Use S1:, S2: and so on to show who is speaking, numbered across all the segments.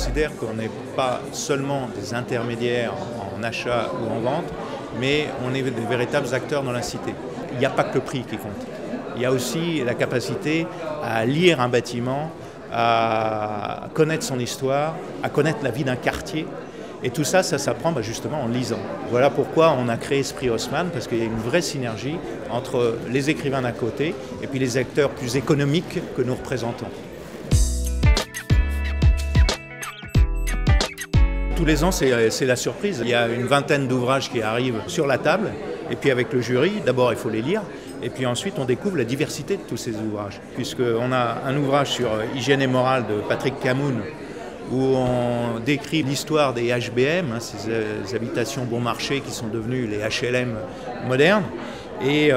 S1: considère qu'on n'est pas seulement des intermédiaires en achat ou en vente, mais on est des véritables acteurs dans la cité. Il n'y a pas que le prix qui compte. Il y a aussi la capacité à lire un bâtiment, à connaître son histoire, à connaître la vie d'un quartier. Et tout ça, ça s'apprend justement en lisant. Voilà pourquoi on a créé Esprit Haussmann, parce qu'il y a une vraie synergie entre les écrivains d'un côté et puis les acteurs plus économiques que nous représentons. Tous les ans, c'est la surprise. Il y a une vingtaine d'ouvrages qui arrivent sur la table. Et puis avec le jury, d'abord il faut les lire. Et puis ensuite, on découvre la diversité de tous ces ouvrages. Puisqu'on a un ouvrage sur hygiène et morale de Patrick Camoun, où on décrit l'histoire des HBM, ces habitations bon marché qui sont devenues les HLM modernes. Et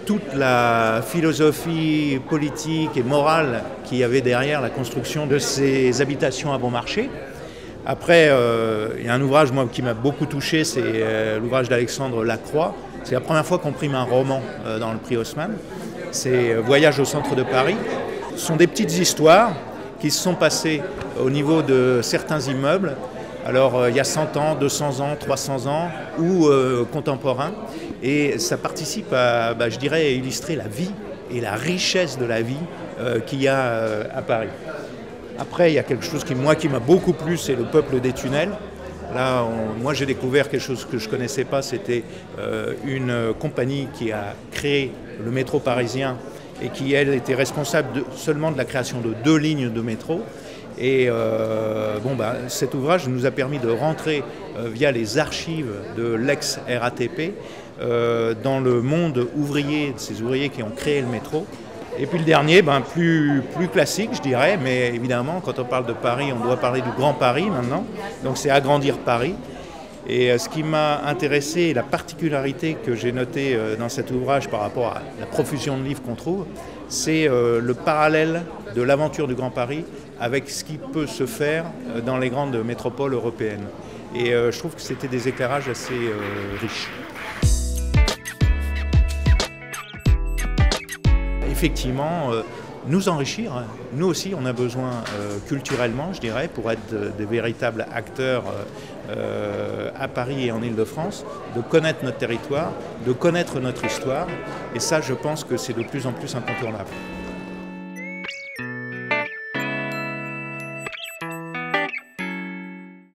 S1: toute la philosophie politique et morale qu'il y avait derrière la construction de ces habitations à bon marché. Après, il y a un ouvrage qui m'a beaucoup touché, c'est l'ouvrage d'Alexandre Lacroix. C'est la première fois qu'on prime un roman dans le prix Haussmann. C'est Voyage au centre de Paris. Ce sont des petites histoires qui se sont passées au niveau de certains immeubles. Alors, il y a 100 ans, 200 ans, 300 ans ou contemporains. Et ça participe à, je dirais, à illustrer la vie et la richesse de la vie qu'il y a à Paris. Après, il y a quelque chose qui m'a beaucoup plu, c'est le peuple des tunnels. Là, moi j'ai découvert quelque chose que je ne connaissais pas, c'était une compagnie qui a créé le métro parisien et qui, elle, était responsable seulement de la création de 2 lignes de métro. Et cet ouvrage nous a permis de rentrer via les archives de l'ex-RATP dans le monde ouvrier, de ces ouvriers qui ont créé le métro. Et puis le dernier, plus classique, je dirais, mais évidemment, quand on parle de Paris, on doit parler du Grand Paris maintenant. Donc c'est Agrandir Paris. Et ce qui m'a intéressé, la particularité que j'ai notée dans cet ouvrage par rapport à la profusion de livres qu'on trouve, c'est le parallèle de l'aventure du Grand Paris avec ce qui peut se faire dans les grandes métropoles européennes. Et je trouve que c'était des éclairages assez riches. Effectivement, nous enrichir. Nous aussi, on a besoin culturellement, je dirais, pour être des véritables acteurs à Paris et en Île-de-France, de connaître notre territoire, de connaître notre histoire. Et ça, je pense que c'est de plus en plus incontournable.